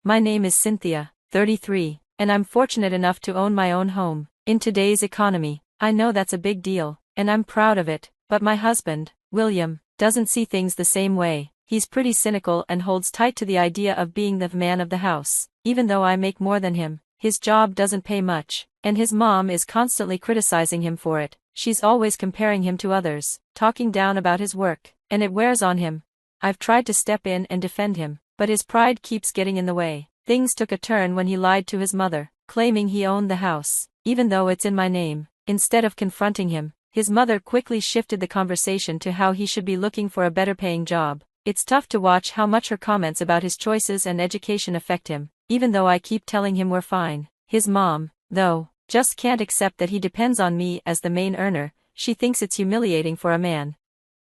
My name is Cynthia, 33, and I'm fortunate enough to own my own home. In today's economy, I know that's a big deal, and I'm proud of it, but my husband, William, doesn't see things the same way. He's pretty cynical and holds tight to the idea of being the man of the house. Even though I make more than him, his job doesn't pay much, and his mom is constantly criticizing him for it. She's always comparing him to others, talking down about his work, and it wears on him. I've tried to step in and defend him, but his pride keeps getting in the way. Things took a turn when he lied to his mother, claiming he owned the house, even though it's in my name. Instead of confronting him, his mother quickly shifted the conversation to how he should be looking for a better paying job. It's tough to watch how much her comments about his choices and education affect him, even though I keep telling him we're fine. His mom, though, just can't accept that he depends on me as the main earner. She thinks it's humiliating for a man.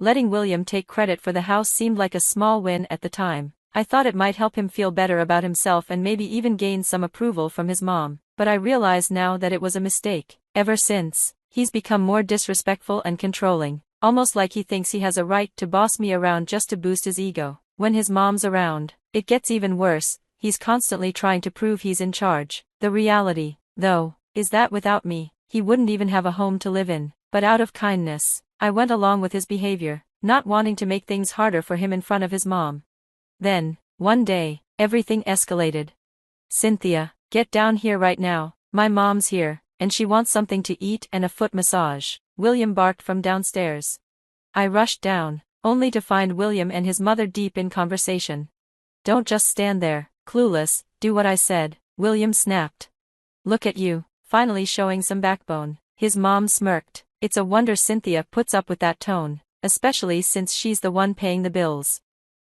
Letting William take credit for the house seemed like a small win at the time. I thought it might help him feel better about himself and maybe even gain some approval from his mom, but I realize now that it was a mistake. Ever since, he's become more disrespectful and controlling, almost like he thinks he has a right to boss me around just to boost his ego. When his mom's around, it gets even worse. He's constantly trying to prove he's in charge. The reality, though, is that without me, he wouldn't even have a home to live in. But out of kindness, I went along with his behavior, not wanting to make things harder for him in front of his mom. Then, one day, everything escalated. "Cynthia, get down here right now. My mom's here, and she wants something to eat and a foot massage," William barked from downstairs. I rushed down, only to find William and his mother deep in conversation. "Don't just stand there, clueless, do what I said," William snapped. "Look at you, finally showing some backbone," his mom smirked. It's a wonder Cynthia puts up with that tone, especially since she's the one paying the bills.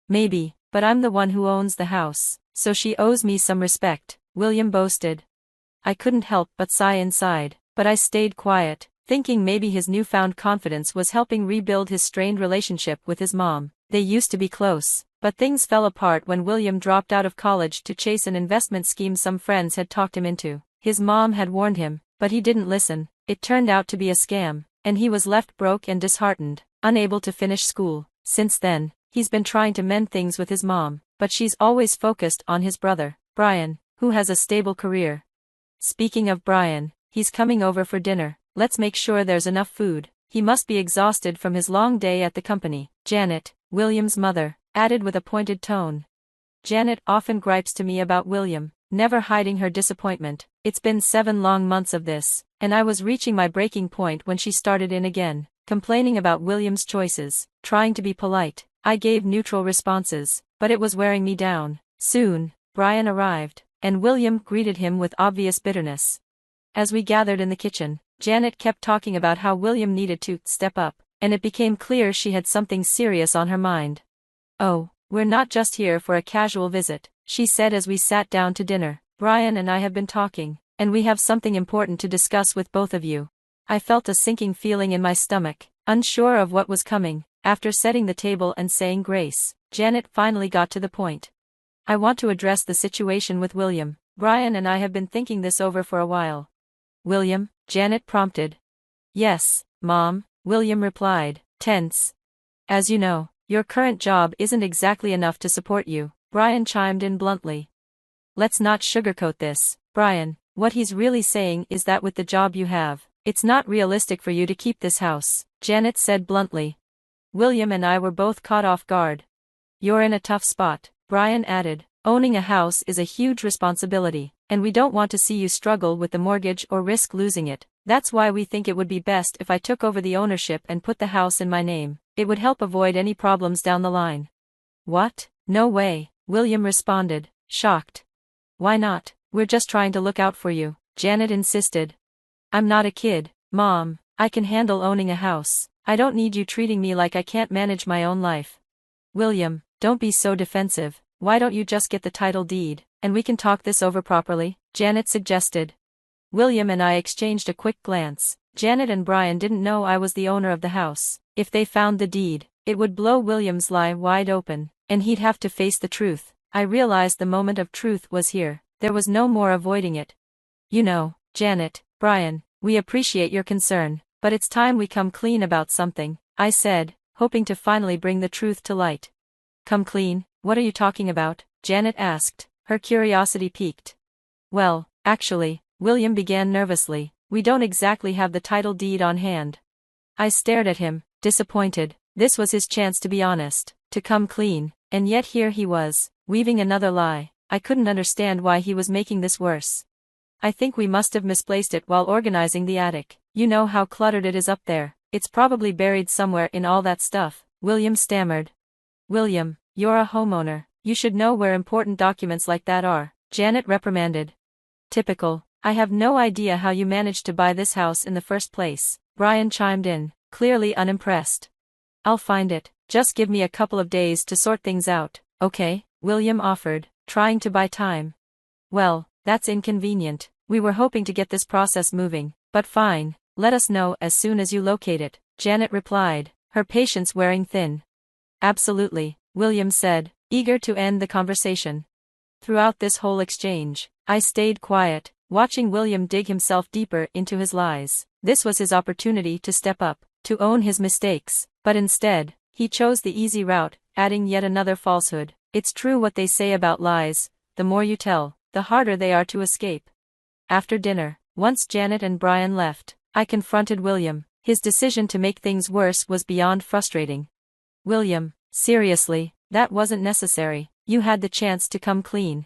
"Maybe, but I'm the one who owns the house, so she owes me some respect," William boasted. I couldn't help but sigh inside, but I stayed quiet, thinking maybe his newfound confidence was helping rebuild his strained relationship with his mom. They used to be close, but things fell apart when William dropped out of college to chase an investment scheme some friends had talked him into. His mom had warned him, but he didn't listen. It turned out to be a scam, and he was left broke and disheartened, unable to finish school. Since then, he's been trying to mend things with his mom, but she's always focused on his brother, Brian, who has a stable career. Speaking of Brian, he's coming over for dinner. Let's make sure there's enough food. He must be exhausted from his long day at the company. Janet, William's mother, added with a pointed tone. Janet often gripes to me about William, never hiding her disappointment. It's been 7 long months of this, and I was reaching my breaking point when she started in again, complaining about William's choices. Trying to be polite, I gave neutral responses, but it was wearing me down. Soon, Brian arrived, and William greeted him with obvious bitterness. As we gathered in the kitchen, Janet kept talking about how William needed to step up, and it became clear she had something serious on her mind. "Oh, we're not just here for a casual visit," she said as we sat down to dinner. "Brian and I have been talking, and we have something important to discuss with both of you." I felt a sinking feeling in my stomach, unsure of what was coming. After setting the table and saying grace, Janet finally got to the point. "I want to address the situation with William. Brian and I have been thinking this over for a while." "William?" Janet prompted. "Yes, Mom," William replied, tense. "As you know, your current job isn't exactly enough to support you," Brian chimed in bluntly. "Let's not sugarcoat this, Brian. What he's really saying is that with the job you have, it's not realistic for you to keep this house," Janet said bluntly. William and I were both caught off guard. "You're in a tough spot," Brian added. "Owning a house is a huge responsibility, and we don't want to see you struggle with the mortgage or risk losing it. That's why we think it would be best if I took over the ownership and put the house in my name. It would help avoid any problems down the line." "What? No way," William responded, shocked. "Why not? We're just trying to look out for you," Janet insisted. "I'm not a kid, Mom. I can handle owning a house. I don't need you treating me like I can't manage my own life." "William, don't be so defensive. Why don't you just get the title deed, and we can talk this over properly?" Janet suggested. William and I exchanged a quick glance. Janet and Brian didn't know I was the owner of the house. If they found the deed, it would blow William's lie wide open, and he'd have to face the truth. I realized the moment of truth was here. There was no more avoiding it. "You know, Janet, Brian, we appreciate your concern, but it's time we come clean about something," I said, hoping to finally bring the truth to light. "Come clean? What are you talking about?" Janet asked, Her curiosity piqued. Well, actually, William began nervously, we don't exactly have the title deed on hand. I stared at him, disappointed. This was his chance to be honest, to come clean, and yet here he was, weaving another lie. I couldn't understand why he was making this worse. I think we must have misplaced it while organizing the attic. You know how cluttered it is up there. It's probably buried somewhere in all that stuff, William stammered. William, you're a homeowner. You should know where important documents like that are, Janet reprimanded. Typical. I have no idea how you managed to buy this house in the first place, Brian chimed in, clearly unimpressed. I'll find it, just give me a couple of days to sort things out, okay? William offered, trying to buy time. Well, that's inconvenient. We were hoping to get this process moving, but fine, let us know as soon as you locate it, Janet replied, her patience wearing thin. Absolutely, William said, eager to end the conversation. Throughout this whole exchange, I stayed quiet, watching William dig himself deeper into his lies. This was his opportunity to step up, to own his mistakes, but instead, he chose the easy route, adding yet another falsehood. It's true what they say about lies, the more you tell, the harder they are to escape. After dinner, once Janet and Brian left, I confronted William. His decision to make things worse was beyond frustrating. William, seriously, that wasn't necessary. You had the chance to come clean.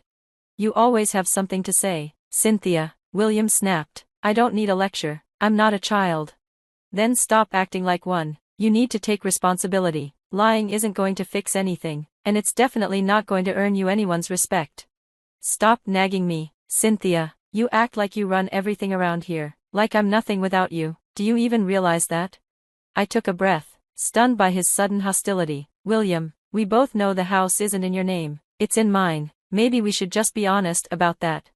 You always have something to say, Cynthia, William snapped. I don't need a lecture, I'm not a child. Then stop acting like one. You need to take responsibility. Lying isn't going to fix anything, and it's definitely not going to earn you anyone's respect. Stop nagging me, Cynthia. You act like you run everything around here, like I'm nothing without you. Do you even realize that? I took a breath, stunned by his sudden hostility. William, we both know the house isn't in your name, it's in mine. Maybe we should just be honest about that.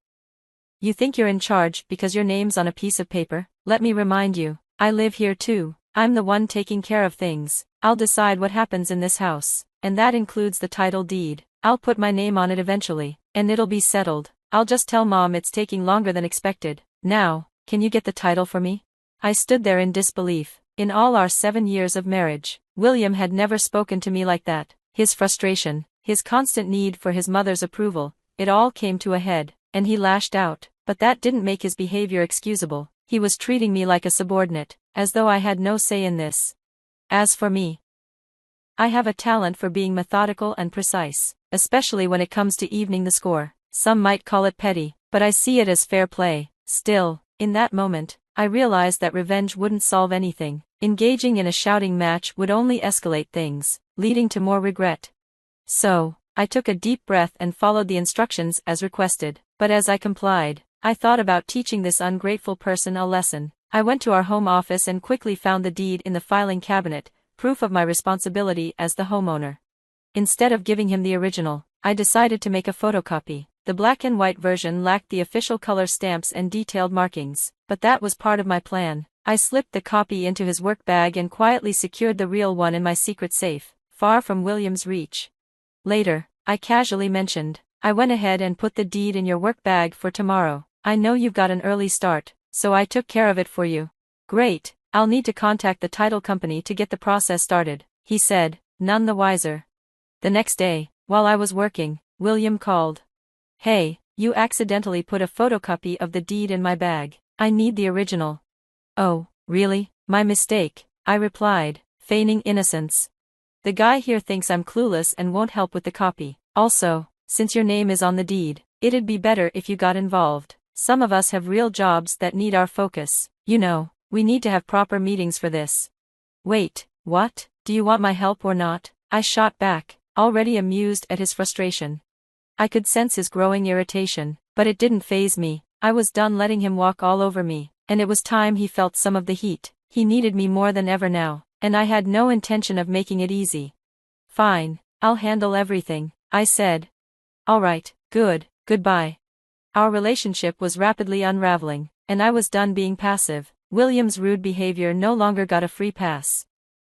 You think you're in charge because your name's on a piece of paper? Let me remind you, I live here too. I'm the one taking care of things. I'll decide what happens in this house, and that includes the title deed. I'll put my name on it eventually, and it'll be settled. I'll just tell Mom it's taking longer than expected. Now, can you get the title for me? I stood there in disbelief. In all our 7 years of marriage, William had never spoken to me like that. His frustration, his constant need for his mother's approval, it all came to a head, and he lashed out. But that didn't make his behavior excusable. He was treating me like a subordinate, as though I had no say in this. As for me, I have a talent for being methodical and precise, especially when it comes to evening the score. Some might call it petty, but I see it as fair play. Still, in that moment, I realized that revenge wouldn't solve anything. Engaging in a shouting match would only escalate things, leading to more regret. So, I took a deep breath and followed the instructions as requested. But as I complied, I thought about teaching this ungrateful person a lesson. I went to our home office and quickly found the deed in the filing cabinet, proof of my responsibility as the homeowner. Instead of giving him the original, I decided to make a photocopy. The black and white version lacked the official color stamps and detailed markings, but that was part of my plan. I slipped the copy into his work bag and quietly secured the real one in my secret safe, far from William's reach. Later, I casually mentioned, I went ahead and put the deed in your work bag for tomorrow. I know you've got an early start, so I took care of it for you. Great, I'll need to contact the title company to get the process started, he said, none the wiser. The next day, while I was working, William called. Hey, you accidentally put a photocopy of the deed in my bag. I need the original. Oh, really? My mistake, I replied, feigning innocence. The guy here thinks I'm clueless and won't help with the copy. Also, since your name is on the deed, it'd be better if you got involved. Some of us have real jobs that need our focus. You know, we need to have proper meetings for this. Wait, what? Do you want my help or not? I shot back, already amused at his frustration. I could sense his growing irritation, but it didn't faze me. I was done letting him walk all over me, and it was time he felt some of the heat. He needed me more than ever now, and I had no intention of making it easy. Fine, I'll handle everything, I said. All right, goodbye. Our relationship was rapidly unraveling, and I was done being passive. William's rude behavior no longer got a free pass.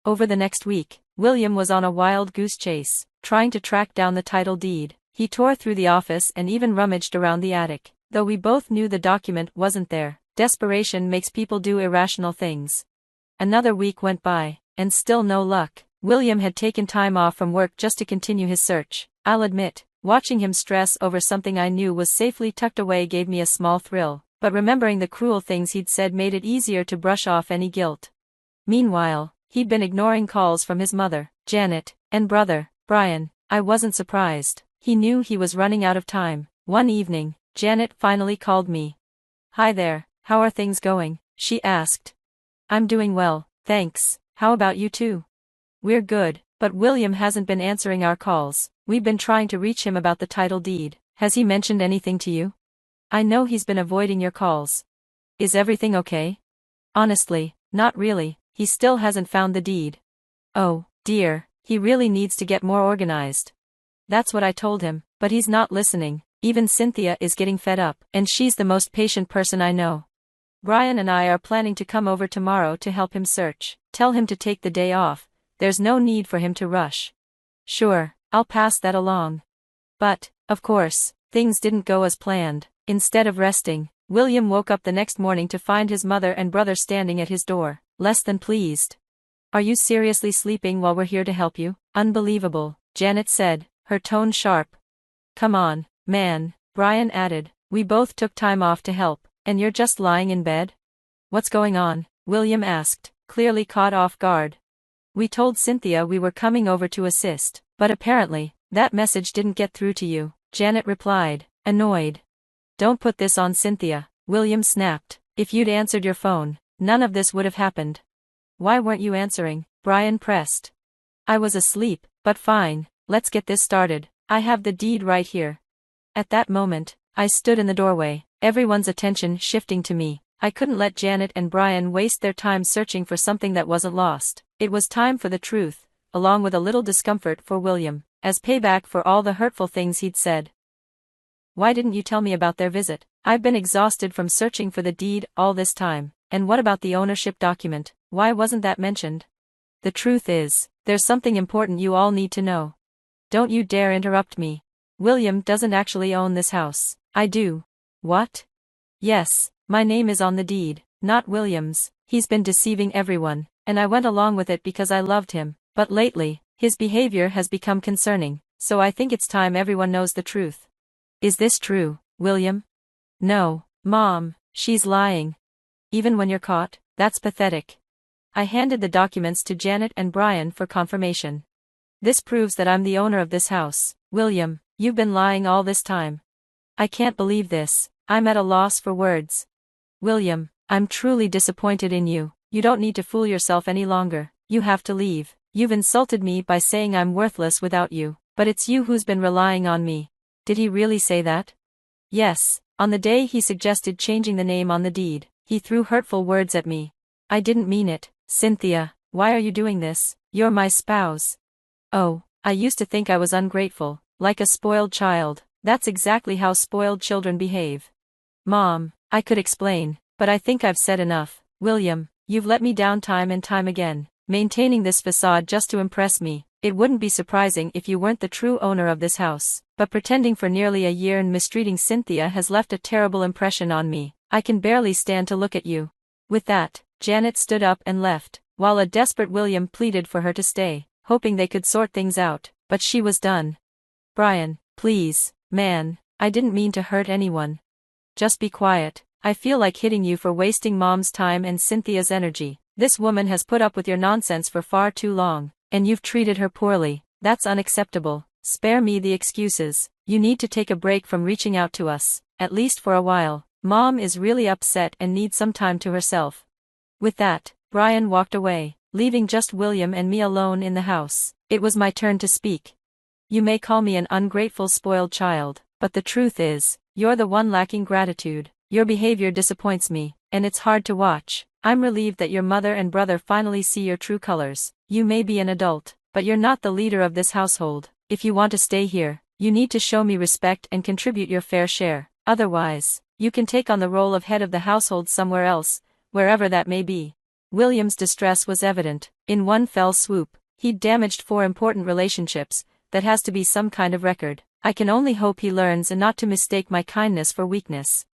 Over the next week, William was on a wild goose chase, trying to track down the title deed. He tore through the office and even rummaged around the attic. Though we both knew the document wasn't there, desperation makes people do irrational things. Another week went by, and still no luck. William had taken time off from work just to continue his search. I'll admit, Watching him stress over something I knew was safely tucked away gave me a small thrill, but remembering the cruel things he'd said made it easier to brush off any guilt. Meanwhile, he'd been ignoring calls from his mother, Janet, and brother, Brian. I wasn't surprised. He knew he was running out of time. One evening, Janet finally called me. "Hi there, how are things going?" she asked. "I'm doing well, thanks. How about you two?" "We're good, but William hasn't been answering our calls. We've been trying to reach him about the title deed. Has he mentioned anything to you?" "I know he's been avoiding your calls." "Is everything okay?" "Honestly, not really. He still hasn't found the deed." "Oh, dear, he really needs to get more organized." That's what I told him, but he's not listening. Even Cynthia is getting fed up, and she's the most patient person I know. Brian and I are planning to come over tomorrow to help him search. Tell him to take the day off. There's no need for him to rush. "Sure, I'll pass that along." But, of course, things didn't go as planned. Instead of resting, William woke up the next morning to find his mother and brother standing at his door, less than pleased. "Are you seriously sleeping while we're here to help you?" "Unbelievable," Janet said, her tone sharp. "Come on, man," Brian added. "We both took time off to help, and you're just lying in bed?" "What's going on?" William asked, clearly caught off guard. "We told Cynthia we were coming over to assist, but apparently, that message didn't get through to you," Janet replied, annoyed. "Don't put this on Cynthia," William snapped. "If you'd answered your phone, none of this would have happened." "Why weren't you answering?" Brian pressed. "I was asleep, but fine, let's get this started. I have the deed right here." At that moment, I stood in the doorway, everyone's attention shifting to me. I couldn't let Janet and Brian waste their time searching for something that wasn't lost. It was time for the truth, along with a little discomfort for William, as payback for all the hurtful things he'd said. "Why didn't you tell me about their visit? I've been exhausted from searching for the deed all this time. And what about the ownership document? Why wasn't that mentioned?" "The truth is, there's something important you all need to know." "Don't you dare interrupt me. William doesn't actually own this house." "I do." "What?" "Yes, my name is on the deed, not William's. He's been deceiving everyone, and I went along with it because I loved him, but lately, his behavior has become concerning, so I think it's time everyone knows the truth." "Is this true, William?" "No, Mom, she's lying." "Even when you're caught? That's pathetic." I handed the documents to Janet and Brian for confirmation. "This proves that I'm the owner of this house. William, you've been lying all this time." "I can't believe this. I'm at a loss for words." "William, I'm truly disappointed in you. You don't need to fool yourself any longer. You have to leave. You've insulted me by saying I'm worthless without you, but it's you who's been relying on me." "Did he really say that?" "Yes, on the day he suggested changing the name on the deed, he threw hurtful words at me." "I didn't mean it, Cynthia. Why are you doing this? You're my spouse." "Oh, I used to think I was ungrateful, like a spoiled child. That's exactly how spoiled children behave." "Mom, I could explain, but I think I've said enough. William, you've let me down time and time again, maintaining this facade just to impress me. It wouldn't be surprising if you weren't the true owner of this house, but pretending for nearly a year and mistreating Cynthia has left a terrible impression on me. I can barely stand to look at you." With that, Janet stood up and left, while a desperate William pleaded for her to stay, hoping they could sort things out, but she was done. "Brian, please, man, I didn't mean to hurt anyone. Just be quiet. I feel like hitting you for wasting Mom's time and Cynthia's energy. This woman has put up with your nonsense for far too long, and you've treated her poorly. That's unacceptable. Spare me the excuses. You need to take a break from reaching out to us, at least for a while. Mom is really upset and needs some time to herself." With that, Brian walked away, leaving just William and me alone in the house. It was my turn to speak. "You may call me an ungrateful spoiled child, but the truth is, you're the one lacking gratitude. Your behavior disappoints me, and it's hard to watch. I'm relieved that your mother and brother finally see your true colors. You may be an adult, but you're not the leader of this household. If you want to stay here, you need to show me respect and contribute your fair share. Otherwise, you can take on the role of head of the household somewhere else, wherever that may be." William's distress was evident. In one fell swoop, he'd damaged 4 important relationships. That has to be some kind of record. I can only hope he learns and not to mistake my kindness for weakness.